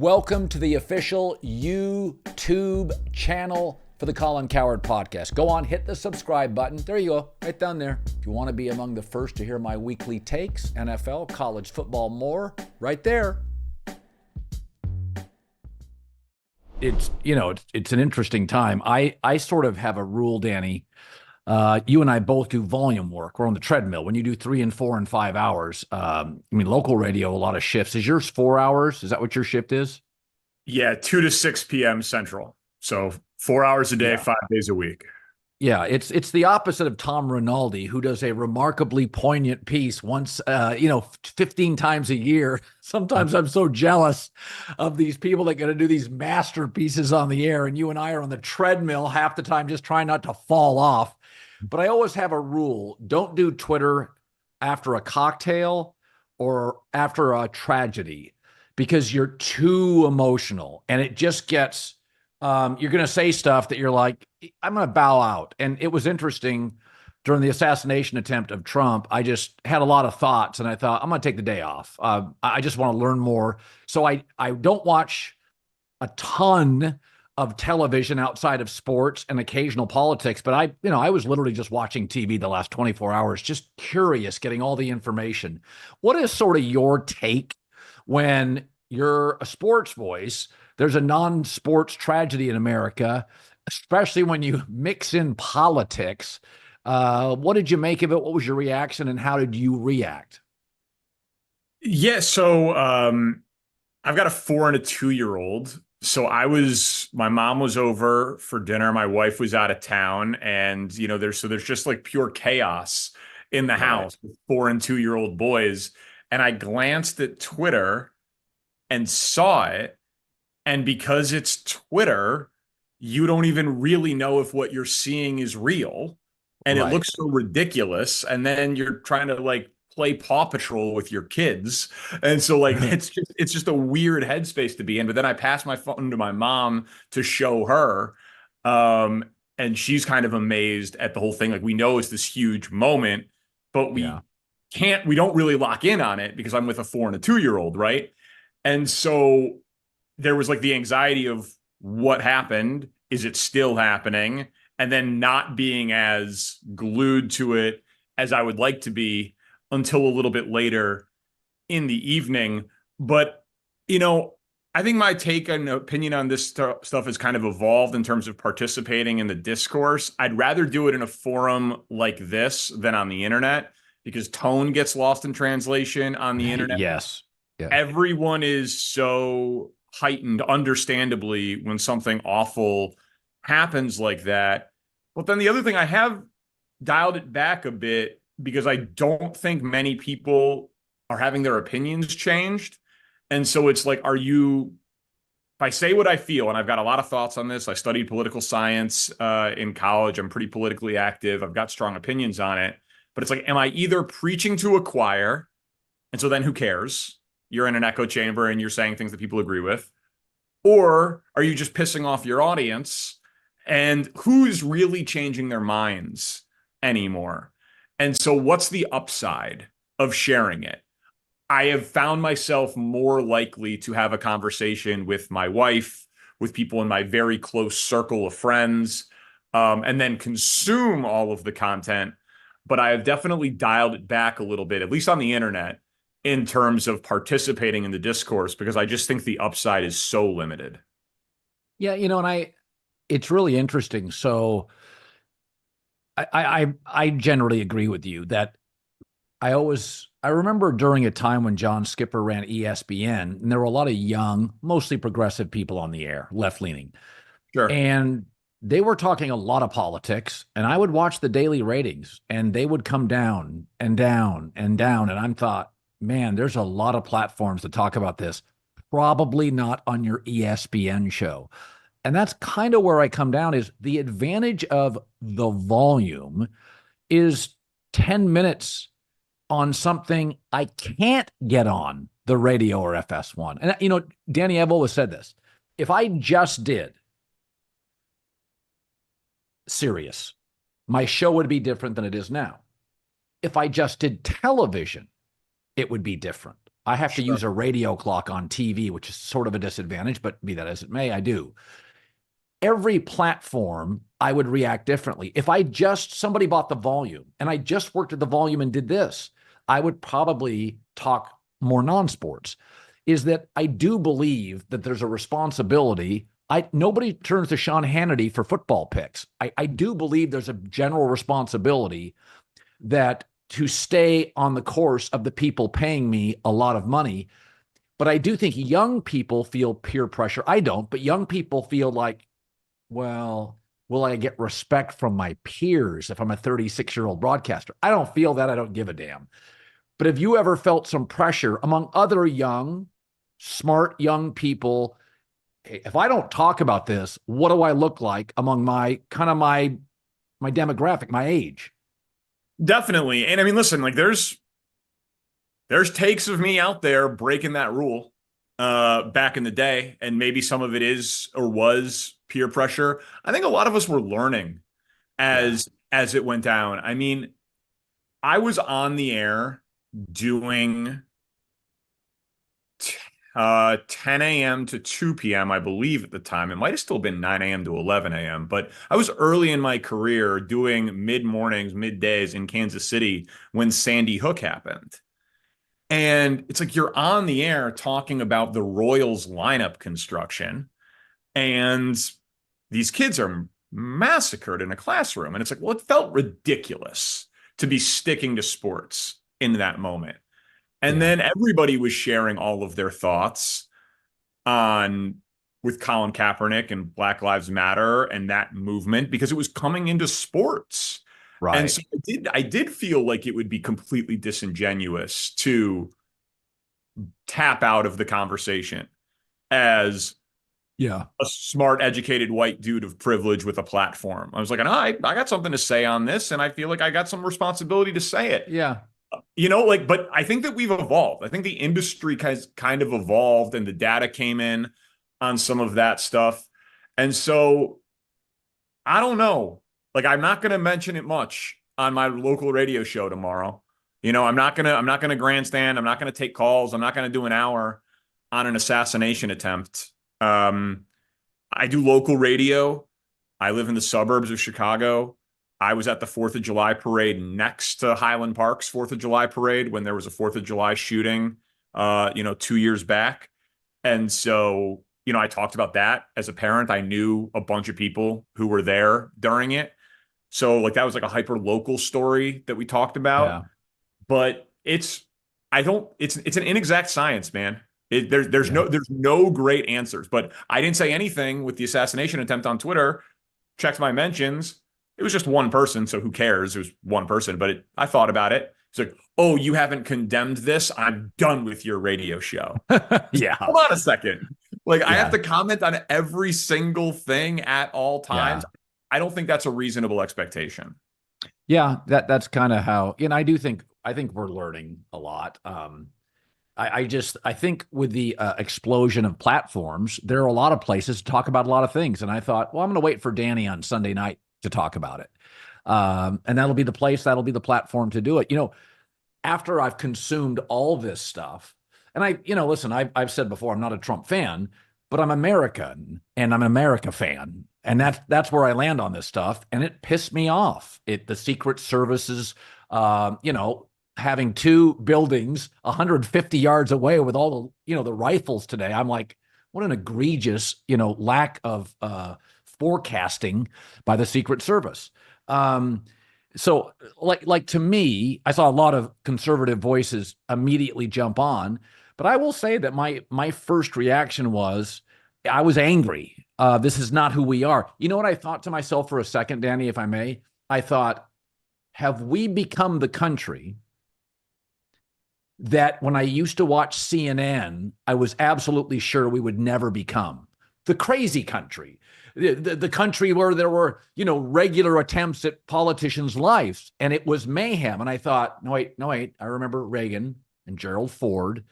Welcome to the official YouTube channel for the Colin Cowherd Podcast. Go on, hit the subscribe button. There you go, right down there. If you want to be among the first to hear my weekly takes, NFL, college football, more, right there. It's an interesting time. I sort of have a rule, Danny. You and I both do volume work. We're on the treadmill. When you do 3 and 4 and 5 hours, local radio, a lot of shifts. Is yours 4 hours? Is that what your shift is? Yeah, 2 to 6 p.m. Central. So 4 hours a day, 5 days a week. Yeah, it's the opposite of Tom Rinaldi, who does a remarkably poignant piece once, 15 times a year. Sometimes I'm so jealous of these people that got to do these masterpieces on the air, and you and I are on the treadmill half the time just trying not to fall off. But I always have a rule: don't do Twitter after a cocktail or after a tragedy, because you're too emotional, and it just gets... you're going to say stuff that you're like, I'm going to bow out. And it was interesting during the assassination attempt of Trump. I just had a lot of thoughts, and I thought, I'm going to take the day off. I just want to learn more. So I don't watch a ton of television outside of sports and occasional politics, but I was literally just watching TV the last 24 hours, just curious, getting all the information. What is sort of your take when you're a sports voice? There's a non-sports tragedy in America, especially when you mix in politics. What did you make of it? What was your reaction, and how did you react? Yeah, so I've got a 4 and a 2-year-old. So my mom was over for dinner. My wife was out of town, and there's just like pure chaos in the house with 4 and 2-year-old boys. And I glanced at Twitter and saw it. And because it's Twitter, you don't even really know if what you're seeing is real. And it looks so ridiculous. And then you're trying to like play Paw Patrol with your kids. And so like it's just a weird headspace to be in. But then I passed my phone to my mom to show her. And she's kind of amazed at the whole thing. Like, we know it's this huge moment, but we don't really lock in on it because I'm with a 4 and a 2-year-old, right? And so there was like the anxiety of what happened. Is it still happening? And then not being as glued to it as I would like to be until a little bit later in the evening. But, I think my take and opinion on this stuff has kind of evolved in terms of participating in the discourse. I'd rather do it in a forum like this than on the internet, because tone gets lost in translation on the internet. Yes. Yeah. Everyone is so heightened, understandably, when something awful happens like that. But then the other thing, I have dialed it back a bit because I don't think many people are having their opinions changed. And so it's like, if I say what I feel, and I've got a lot of thoughts on this, I studied political science in college, I'm pretty politically active, I've got strong opinions on it, but it's like, am I either preaching to a choir, and so then who cares? You're in an echo chamber and you're saying things that people agree with, or are you just pissing off your audience? And who's really changing their minds anymore? And so what's the upside of sharing it? I have found myself more likely to have a conversation with my wife, with people in my very close circle of friends, and then consume all of the content. But I have definitely dialed it back a little bit, at least on the internet, in terms of participating in the discourse, because I just think the upside is so limited. Yeah, and it's really interesting. So I generally agree with you that I remember during a time when John Skipper ran ESPN, and there were a lot of young, mostly progressive people on the air, left-leaning. Sure. And they were talking a lot of politics, and I would watch the daily ratings, and they would come down and down and down. And I thought, man, there's a lot of platforms to talk about this, probably not on your ESPN show. And that's kind of where I come down, is the advantage of the volume is 10 minutes on something I can't get on the radio or FS1. And, Danny, I've always said this. If I just did Sirius, my show would be different than it is now. If I just did television, it would be different. I have to Sure. use a radio clock on TV, which is sort of a disadvantage, but be that as it may, I do. Every platform, I would react differently. If somebody bought the volume and I just worked at the volume and did this, I would probably talk more non-sports. Is that I do believe that there's a responsibility. Nobody turns to Sean Hannity for football picks. I do believe there's a general responsibility that to stay on the course of the people paying me a lot of money. But I do think young people feel peer pressure. I don't, but young people feel like, well, will I get respect from my peers if I'm a 36-year-old broadcaster? I don't feel that. I don't give a damn. But have you ever felt some pressure among other young, smart young people? Hey, if I don't talk about this, what do I look like among my demographic, my age? Definitely. And I mean, listen, like there's takes of me out there breaking that rule back in the day, and maybe some of it is or was peer pressure. I think a lot of us were learning Yeah. as it went down. I mean, I was on the air doing 10 a.m. to 2 p.m., I believe at the time. It might have still been 9 a.m. to 11 a.m., but I was early in my career doing mid mornings, middays in Kansas City when Sandy Hook happened. And it's like you're on the air talking about the Royals lineup construction, and these kids are massacred in a classroom. And it's like, well, it felt ridiculous to be sticking to sports in that moment. And Yeah. then everybody was sharing all of their thoughts on with Colin Kaepernick and Black Lives Matter and that movement because it was coming into sports. And Right. so I did feel like it would be completely disingenuous to tap out of the conversation as Yeah. a smart, educated white dude of privilege with a platform. I was like, I got something to say on this, and I feel like I got some responsibility to say it. Yeah. Like, but I think that we've evolved. I think the industry has kind of evolved and the data came in on some of that stuff. And so I don't know. Like, I'm not going to mention it much on my local radio show tomorrow. I'm not going to grandstand. I'm not going to take calls. I'm not going to do an hour on an assassination attempt. Um, I do local radio. I live in the suburbs of Chicago. I was at the 4th of July parade next to Highland Park's 4th of July parade when there was a 4th of July shooting, 2 years back. And so, I talked about that as a parent. I knew a bunch of people who were there during it. So like that was like a hyper local story that we talked about. Yeah. But it's an inexact science, man. There's Yeah. no great answers. But I didn't say anything with the assassination attempt on Twitter. Checked my mentions. It was just one person, so who cares? It was one person, but I thought about it. It's like, oh, you haven't condemned this? I'm done with your radio show. Yeah. Hold on a second. Like, I have Yeah. to comment on every single thing at all times. Yeah. I don't think that's a reasonable expectation. Yeah. That's kind of how, I think we're learning a lot. I think with the explosion of platforms, there are a lot of places to talk about a lot of things. And I thought, well, I'm going to wait for Danny on Sunday night to talk about it. And that'll be the place, that'll be the platform to do it. After I've consumed all this stuff, and listen, I've said before, I'm not a Trump fan, but I'm American and I'm an America fan. And that's where I land on this stuff. And it pissed me off. The Secret Services, having two buildings 150 yards away with all the rifles today. I'm like, what an egregious, lack of forecasting by the Secret Service. So like to me, I saw a lot of conservative voices immediately jump on, but I will say that my first reaction was I was angry. This is not who we are. You know what I thought to myself for a second, Danny, if I may? I thought, have we become the country that when I used to watch CNN, I was absolutely sure we would never become? The crazy country, the country where there were, regular attempts at politicians' lives, and it was mayhem. And I thought, no, wait. I remember Reagan and Gerald Ford.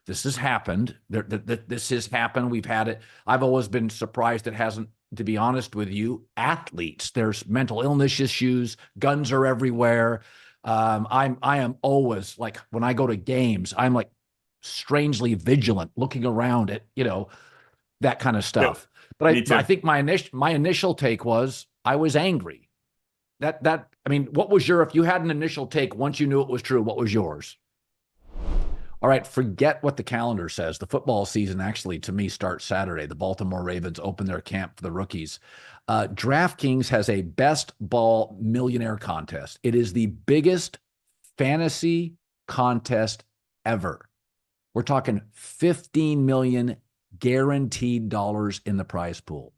This has happened. This has happened. We've had it. I've always been surprised it hasn't, to be honest with you. Athletes, there's mental illness issues. Guns are everywhere. I am always like, when I go to games, I'm like strangely vigilant, looking around at, that kind of Yep. stuff. But Me I too. think my initial take was I was angry. I mean, what was if you had an initial take once you knew it was true, what was yours? All right, forget what the calendar says. The football season actually, to me, starts Saturday. The Baltimore Ravens open their camp for the rookies. DraftKings has a best ball millionaire contest. It is the biggest fantasy contest ever. We're talking 15 million guaranteed dollars in the prize pool.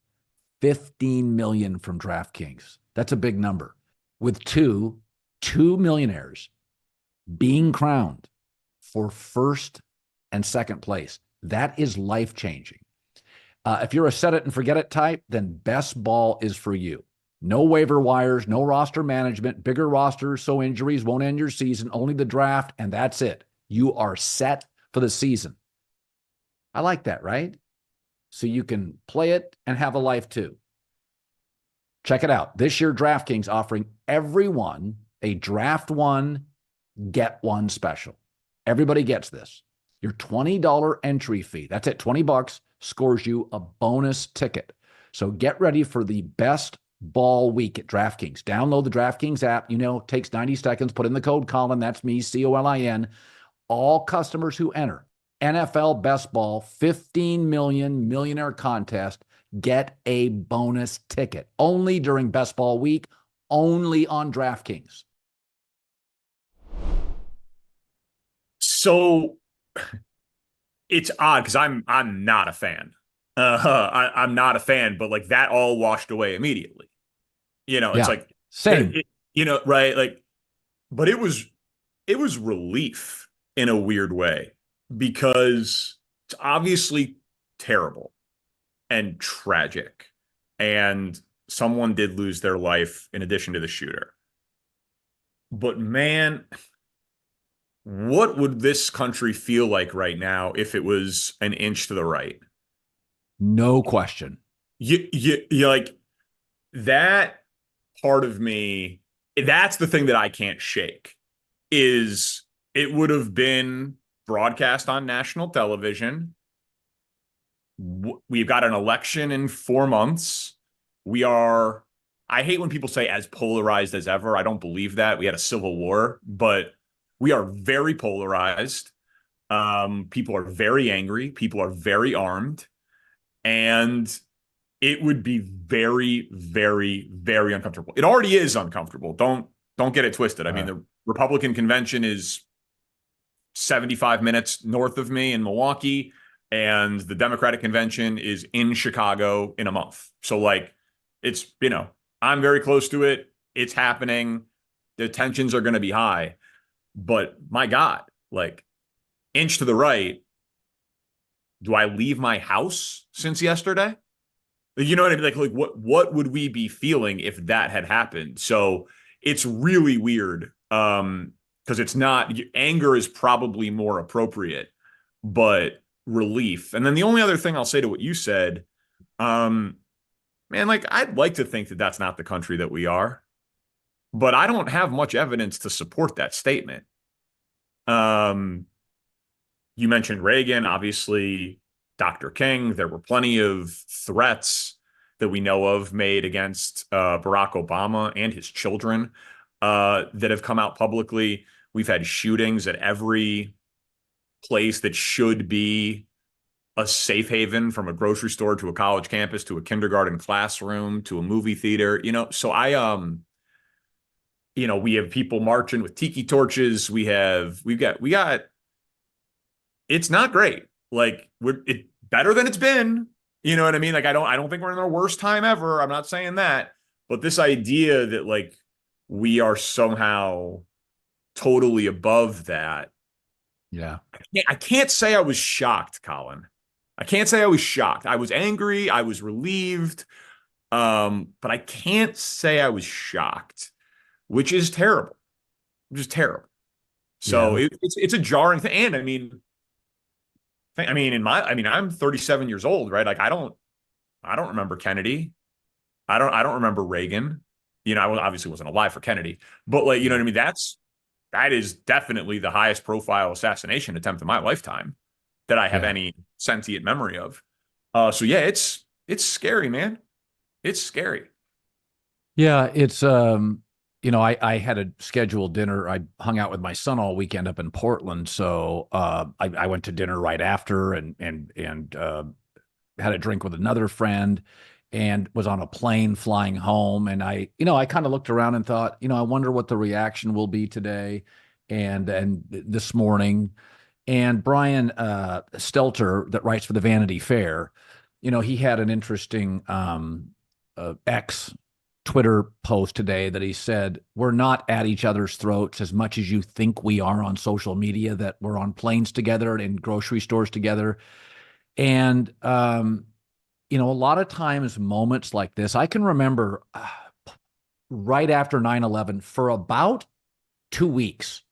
15 million from DraftKings. That's a big number. With two millionaires being crowned for first and second place. That is life-changing. If you're a set it and forget it type, then best ball is for you. No waiver wires, no roster management, bigger rosters so injuries won't end your season, only the draft, and that's it. You are set for the season. I like that, right? So you can play it and have a life too. Check it out. This year, DraftKings offering everyone a draft one, get one special. Everybody gets this. Your $20 entry fee, that's it, $20, scores you a bonus ticket. So get ready for the best ball week at DraftKings. Download the DraftKings app. Takes 90 seconds. Put in the code Colin. That's me, Colin. All customers who enter NFL Best Ball 15 million millionaire contest get a bonus ticket. Only during Best Ball week, only on DraftKings. So it's odd because I'm not a fan. I'm not a fan, but like that all washed away immediately. It's Yeah, like same. right? Like, but it was relief in a weird way because it's obviously terrible and tragic, and someone did lose their life in addition to the shooter. But man, what would this country feel like right now if it was an inch to the right? No question. You like that part of me, that's the thing that I can't shake is it would have been broadcast on national television. We've got an election in 4 months. I hate when people say as polarized as ever. I don't believe that. We had a civil war, but we are very polarized. People are very angry. People are very armed. And it would be very, very, very uncomfortable. It already is uncomfortable. Don't get it twisted. I mean, the Republican convention is 75 minutes north of me in Milwaukee, and the Democratic convention is in Chicago in a month. So like it's, I'm very close to it. It's happening. The tensions are going to be high. But my God, like inch to the right, do I leave my house since yesterday? You know what I mean? Like what would we be feeling if that had happened? So it's really weird. Because it's not, anger is probably more appropriate, but relief. And then the only other thing I'll say to what you said, man, like I'd like to think that that's not the country that we are, but I don't have much evidence to support that statement. You mentioned Reagan, obviously, Dr. King. There were plenty of threats that we know of made against Barack Obama and his children that have come out publicly. We've had shootings at every place that should be a safe haven, from a grocery store to a college campus to a kindergarten classroom to a movie theater. So we have people marching with tiki torches. We got. It's not great. Like it better than it's been. You know what I mean? Like I don't think we're in our worst time ever. I'm not saying that, but this idea that like we are somehow totally above that. Yeah. I can't say I was shocked, Colin. I can't say I was shocked. I was angry. I was relieved. But I can't say I was shocked, which is terrible. Just terrible. So Yeah. it's a jarring thing. And I'm 37 years old, right? Like I don't remember Kennedy. I don't remember Reagan. I obviously wasn't alive for Kennedy, but like, you know what I mean? that is definitely the highest profile assassination attempt in my lifetime that I have Yeah. any sentient memory of. So yeah, it's scary, man. It's scary. Yeah, it's I had a scheduled dinner. I hung out with my son all weekend up in Portland, so I went to dinner right after and had a drink with another friend and was on a plane flying home. And I kind of looked around and thought, I wonder what the reaction will be today and this morning. And Brian Stelter, that writes for the Vanity Fair, he had an interesting X Twitter post today that he said, we're not at each other's throats as much as you think we are on social media, that we're on planes together and in grocery stores together. And, a lot of times moments like this, I can remember right after 9/11 for about 2 weeks,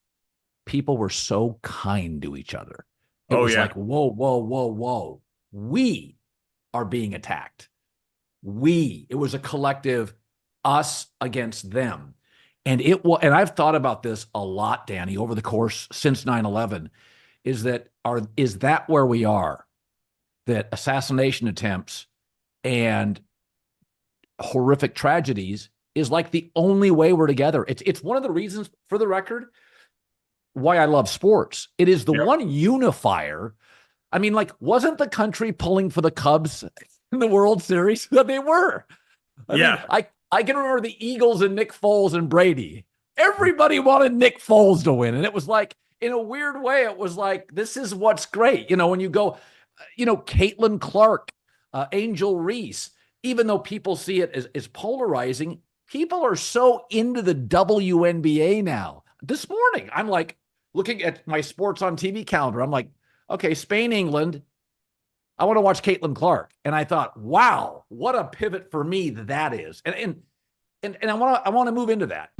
people were so kind to each other. It Oh was yeah. like, whoa, whoa, whoa, whoa. We are being attacked. It was a collective, us against them. And I've thought about this a lot, Danny, over the course since 9/11, is that where we are? That assassination attempts and horrific tragedies is like the only way we're together. It's one of the reasons, for the record, why I love sports. It is the Yep. one unifier. I mean, like, wasn't the country pulling for the Cubs in the World Series? They were. I mean, Yeah. I can remember the Eagles and Nick Foles and Brady. Everybody wanted Nick Foles to win. And it was like, in a weird way, it was like, this is what's great. When you go, Caitlin Clark, Angel Reese, even though people see it as polarizing, people are so into the WNBA now. This morning, I'm like looking at my sports on TV calendar. I'm like, okay, Spain, England. I want to watch Caitlin Clark. And I thought, wow, what a pivot for me that is. And I want to move into that.